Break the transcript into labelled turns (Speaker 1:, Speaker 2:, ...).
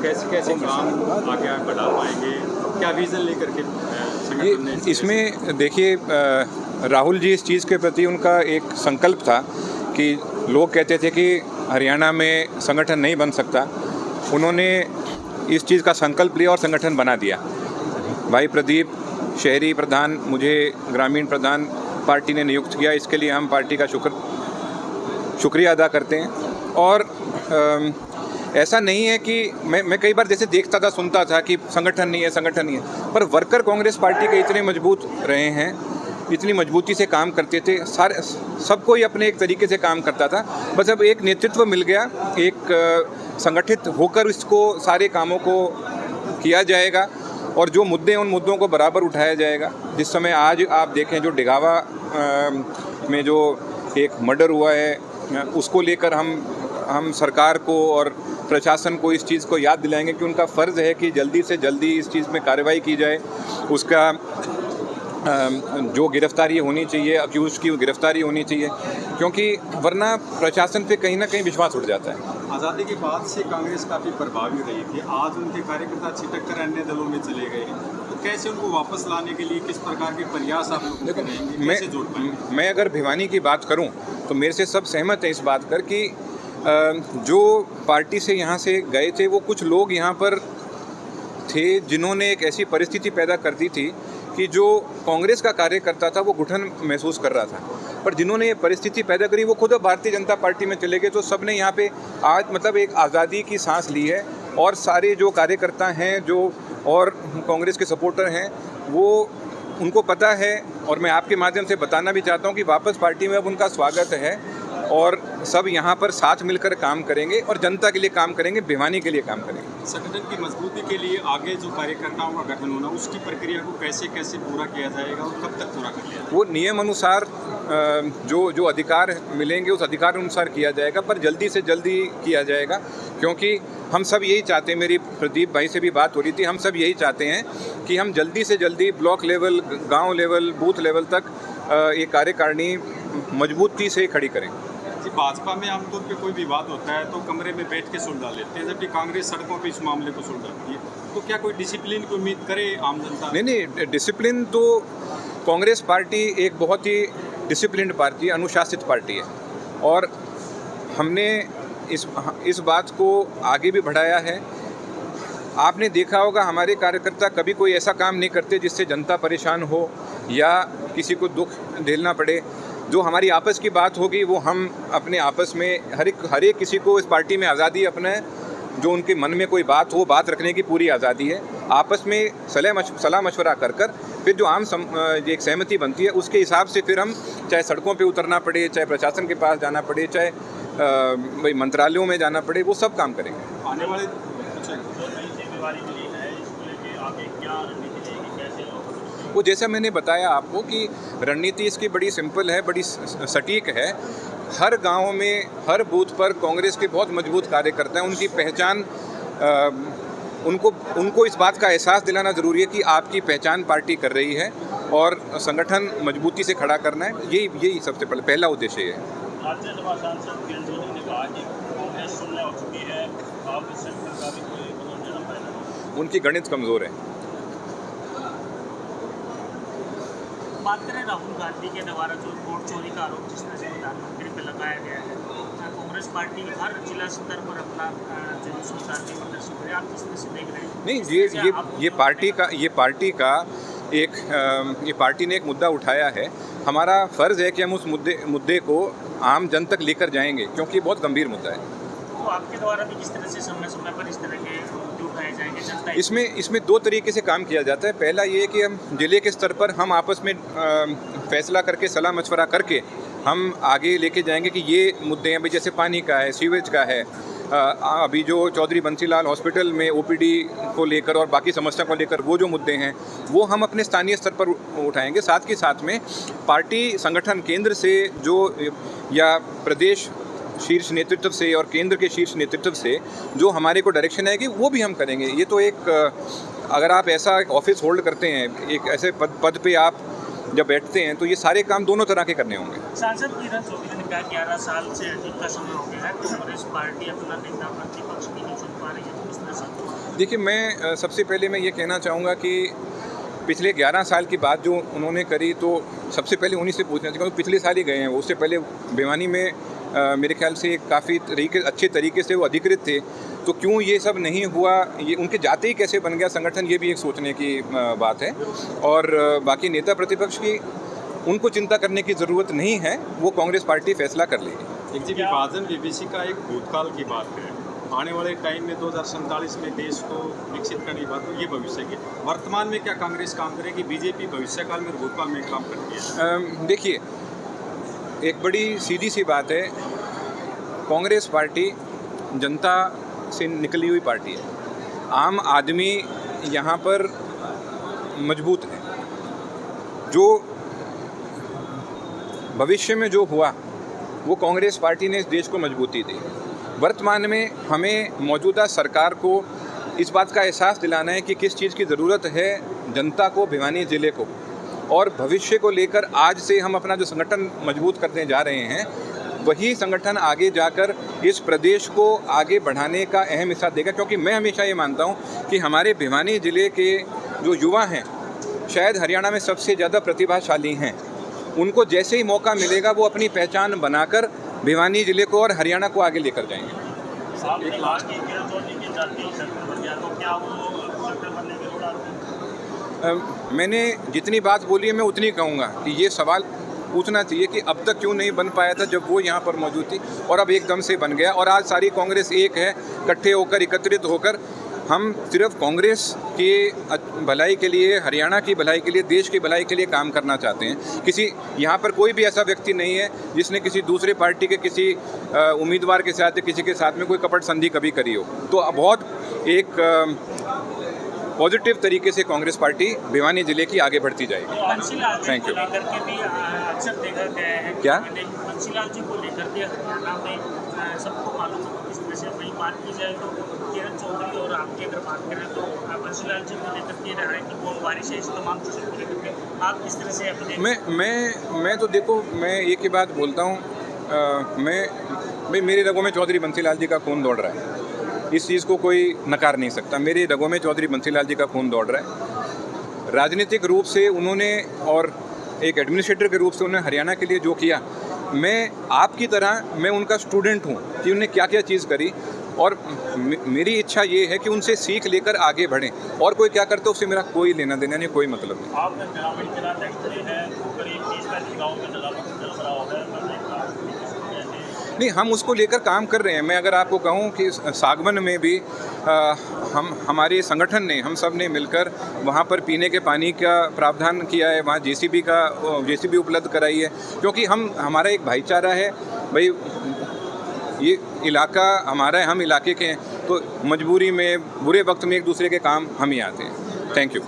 Speaker 1: कैसे कैसे काम आगे आप बढ़ा पाएंगे, क्या विजन लेकर के संगठन ने
Speaker 2: इसमें देखिए, राहुल जी इस चीज़ के प्रति उनका एक संकल्प था कि लोग कहते थे कि हरियाणा में संगठन नहीं बन सकता। उन्होंने इस चीज़ का संकल्प लिया और संगठन बना दिया। भाई प्रदीप शहरी प्रधान, मुझे ग्रामीण प्रधान पार्टी ने नियुक्त किया। इसके लिए हम पार्टी का शुक्रिया अदा करते हैं। और ऐसा नहीं है कि मैं कई बार जैसे देखता था, सुनता था कि संगठन नहीं है, पर वर्कर कांग्रेस पार्टी के इतने मजबूत रहे हैं, इतनी मजबूती से काम करते थे, सारे सब कोई अपने एक तरीके से काम करता था। बस अब एक नेतृत्व मिल गया, एक संगठित होकर इसको सारे कामों को किया जाएगा और जो मुद्दे हैं उन मुद्दों को बराबर उठाया जाएगा। जिस समय आज आप देखें जो डिगावा में जो एक मर्डर हुआ है, उसको लेकर हम सरकार को और प्रशासन को इस चीज़ को याद दिलाएंगे कि उनका फ़र्ज़ है कि जल्दी से जल्दी इस चीज़ में कार्रवाई की जाए। उसका जो गिरफ्तारी होनी चाहिए, अक्यूज की गिरफ्तारी होनी चाहिए, क्योंकि वरना प्रशासन पे कहीं ना कहीं विश्वास उठ जाता है।
Speaker 1: आज़ादी के बाद से कांग्रेस काफ़ी प्रभावी रही थी, आज उनके कार्यकर्ता छिटक कर अन्य दलों में चले गए हैं, तो कैसे उनको वापस लाने के लिए किस प्रकार के प्रयास आप लोग करेंगे, कैसे जोड़ पाएंगे?
Speaker 2: मैं अगर भिवानी की बात करूं तो मेरे से सब सहमत हैं इस बात पर कि जो पार्टी से यहाँ से गए थे वो कुछ लोग यहाँ पर थे जिन्होंने एक ऐसी परिस्थिति पैदा कर दी थी कि जो कांग्रेस का कार्यकर्ता था वो घुटन महसूस कर रहा था। पर जिन्होंने ये परिस्थिति पैदा करी वो खुद अब भारतीय जनता पार्टी में चले गए। तो सब ने यहाँ पे आज मतलब एक आज़ादी की सांस ली है और सारे जो कार्यकर्ता हैं जो और कांग्रेस के सपोर्टर हैं वो उनको पता है, और मैं आपके माध्यम से बताना भी चाहता हूँ कि वापस पार्टी में अब उनका स्वागत है और सब यहाँ पर साथ मिलकर काम करेंगे और जनता के लिए काम करेंगे, भिवानी के लिए काम करेंगे।
Speaker 1: संगठन की मजबूती के लिए आगे जो कार्यकर्ताओं का गठन होना, उसकी प्रक्रिया को कैसे कैसे पूरा किया जाएगा और कब तक पूरा कर लिया जाएगा?
Speaker 2: वो नियम अनुसार जो अधिकार मिलेंगे उस अधिकार अनुसार किया जाएगा, पर जल्दी से जल्दी किया जाएगा, क्योंकि हम सब यही चाहते हैं। मेरी प्रदीप भाई से भी बात हो रही थी, हम सब यही चाहते हैं कि हम जल्दी से जल्दी ब्लॉक लेवल, गांव लेवल, बूथ लेवल तक ये कार्यकारिणी मजबूती से खड़ी करें।
Speaker 1: जी, भाजपा में आमतौर पे कोई विवाद होता है तो कमरे में बैठ के सुलझा लेते हैं, जबकि कांग्रेस सड़कों पे इस मामले को सुलझाती है, तो क्या कोई डिसिप्लिन की उम्मीद करे आम जनता?
Speaker 2: नहीं, डिसिप्लिन तो कांग्रेस पार्टी एक बहुत ही डिसिप्लिन्ड पार्टी, अनुशासित पार्टी है और हमने इस बात को आगे भी बढ़ाया है। आपने देखा होगा हमारे कार्यकर्ता कभी कोई ऐसा काम नहीं करते जिससे जनता परेशान हो या किसी को दुख झेलना पड़े। जो हमारी आपस की बात होगी वो हम अपने आपस में हर एक किसी को इस पार्टी में आज़ादी अपने जो उनके मन में कोई बात हो, बात रखने की पूरी आज़ादी है। आपस में सलाह मशवरा कर फिर जो आम एक सहमति बनती है उसके हिसाब से फिर हम चाहे सड़कों पे उतरना पड़े, चाहे प्रशासन के पास जाना पड़े, चाहे भाई मंत्रालयों में जाना पड़े, वो सब काम करेंगे।
Speaker 1: आने वाले
Speaker 2: वो जैसा मैंने बताया आपको कि रणनीति इसकी बड़ी सिंपल है, बड़ी सटीक है। हर गांव में, हर बूथ पर कांग्रेस के बहुत मजबूत कार्यकर्ता हैं। उनकी पहचान उनको इस बात का एहसास दिलाना ज़रूरी है कि आपकी पहचान पार्टी कर रही है और संगठन मजबूती से खड़ा करना है। यही सबसे पहला उद्देश्य है।
Speaker 3: राज्यसभा सांसद किरणजोशी ने कहा कि कांग्रेस शून्य हो चुकी है, आप इससे सरकारी कोई पुनर्जन्म पैदा।
Speaker 2: उनकी गणित कमज़ोर है।
Speaker 3: बात करें राहुल गांधी के द्वारा जो वोट चोरी का आरोप जिस तरह से प्रधानमंत्री पे लगाया गया है, कांग्रेस पार्टी हर जिला स्तर पर अपना जुलूस निकालने का प्रदर्शन करे, आप किस तरह से देख रहे हैं?
Speaker 2: नहीं, ये पार्टी ने एक मुद्दा उठाया है। हमारा फ़र्ज़ है कि हम उस मुद्दे को आम जन तक लेकर जाएंगे, क्योंकि ये बहुत गंभीर मुद्दा है।
Speaker 3: तो आपके द्वारा भी किस तरह से समय समय पर इस तरह के मुद्दे उठाए जाएंगे? जनता
Speaker 2: इसमें दो तरीके से काम किया जाता है। पहला ये है कि हम जिले के स्तर पर हम आपस में फैसला करके, सलाह मशवरा करके हम आगे लेके जाएंगे कि ये मुद्दे हैं, भाई जैसे पानी का है, सीवेज का है, अभी जो चौधरी बंसीलाल हॉस्पिटल में ओपीडी को लेकर और बाकी समस्या को लेकर वो जो मुद्दे हैं वो हम अपने स्थानीय स्तर पर उठाएंगे। साथ के साथ में पार्टी संगठन केंद्र से जो या प्रदेश शीर्ष नेतृत्व से और केंद्र के शीर्ष नेतृत्व से जो हमारे को डायरेक्शन आएगी वो भी हम करेंगे। ये तो एक अगर आप ऐसा एक ऑफिस होल्ड करते हैं, एक ऐसे पद पे आप जब बैठते हैं तो ये सारे काम दोनों तरह के करने होंगे।
Speaker 3: सांसद किरण चौधरी ने कहा 11 साल से अधिक का समय हो गया है, कांग्रेस पार्टी अपना नेता प्रतिपक्ष भी नहीं चुन पा रही है, तो इस तरह से
Speaker 2: देखिए, मैं सबसे पहले मैं ये कहना चाहूँगा कि पिछले 11 साल की बात जो उन्होंने करी, तो सबसे पहले उन्हीं से पूछना चाहिए, पिछले साल ही गए हैं वो। उससे पहले भिवानी में मेरे ख्याल से काफ़ी अच्छे तरीके से वो अधिकृत थे, तो क्यों ये सब नहीं हुआ, ये उनके जाते ही कैसे बन गया संगठन, ये भी एक सोचने की बात है। और बाकी नेता प्रतिपक्ष की उनको चिंता करने की ज़रूरत नहीं है, वो कांग्रेस पार्टी फैसला कर लेगी।
Speaker 1: एक जी विभाजन विभीषी का एक भूतकाल की बात है, आने वाले टाइम में 2047 में देश को विकसित करने की बात, ये भविष्य की। वर्तमान में क्या कांग्रेस काम करेगी, बीजेपी भविष्यकाल में भूतकाल में काम करती है?
Speaker 2: देखिए, एक बड़ी सीधी सी बात है, कांग्रेस पार्टी जनता से निकली हुई पार्टी है। आम आदमी यहाँ पर मजबूत है। जो भविष्य में जो हुआ वो कांग्रेस पार्टी ने इस देश को मजबूती दी। वर्तमान में हमें मौजूदा सरकार को इस बात का एहसास दिलाना है कि किस चीज़ की ज़रूरत है जनता को, भिवानी ज़िले को, और भविष्य को लेकर आज से हम अपना जो संगठन मजबूत करने जा रहे हैं, वही संगठन आगे जाकर इस प्रदेश को आगे बढ़ाने का अहम हिस्सा देगा। क्योंकि मैं हमेशा ये मानता हूँ कि हमारे भिवानी ज़िले के जो युवा हैं, शायद हरियाणा में सबसे ज़्यादा प्रतिभाशाली हैं। उनको जैसे ही मौका मिलेगा वो अपनी पहचान बनाकर भिवानी ज़िले को और हरियाणा को आगे लेकर जाएंगे। मैंने जितनी बात बोली है मैं उतनी कहूँगा कि ये सवाल पूछना चाहिए कि अब तक क्यों नहीं बन पाया था जब वो यहाँ पर मौजूद थी, और अब एकदम से बन गया। और आज सारी कांग्रेस एक है, इकट्ठे होकर, एकत्रित होकर हम सिर्फ कांग्रेस की भलाई के लिए, हरियाणा की भलाई के लिए, देश की भलाई के लिए काम करना चाहते हैं। किसी यहाँ पर कोई भी ऐसा व्यक्ति नहीं है जिसने किसी दूसरे पार्टी के किसी उम्मीदवार के साथ या किसी के साथ में कोई कपट संधि कभी करी हो। तो बहुत एक पॉजिटिव तरीके से कांग्रेस पार्टी भिवानी जिले की आगे बढ़ती जाएगी। Thank you.
Speaker 3: अक्सर देखा गया है
Speaker 2: क्या
Speaker 3: बंसीलाल जी को लेकर के हरियाणा में सबको मालूम है किस तरह से वही बात की जाए तो किरण चौधरी और आपकी अगर बात करें तो बंसीलाल जी को लेकर के रहा है कि वो बारिश है, इस तमाम चीज़ों को लेकर के आप किस तरह से अपने
Speaker 2: मैं तो देखो, मैं एक ही बात बोलता हूँ, भाई मेरे रगों में चौधरी बंसीलाल जी का खून दौड़ रहा है, इस चीज़ को कोई नकार नहीं सकता। मेरे रगों में चौधरी बंसीलाल जी का खून दौड़ रहा है। राजनीतिक रूप से उन्होंने और एक एडमिनिस्ट्रेटर के रूप से उन्होंने हरियाणा के लिए जो किया, मैं आपकी तरह मैं उनका स्टूडेंट हूँ कि उन्होंने क्या क्या चीज़ करी, और मेरी इच्छा ये है कि उनसे सीख लेकर आगे बढ़ें। और कोई क्या करता है उससे मेरा कोई लेना देना नहीं, कोई मतलब नहीं।
Speaker 3: आपने ग्रामीण जिला फैक्ट्री है, करीब 30-35 गाँव में चल रहा होगा,
Speaker 2: नहीं, हम उसको लेकर काम कर रहे हैं। मैं अगर आपको कहूं कि सागवन में भी हमारे संगठन ने, हम सब ने मिलकर वहां पर पीने के पानी का प्रावधान किया है, वहां जेसीबी उपलब्ध कराई है, क्योंकि हमारा एक भाईचारा है। भाई ये इलाका हमारा है, हम इलाके के हैं, तो मजबूरी में, बुरे वक्त में एक दूसरे के काम हम ही आते हैं। Thank you.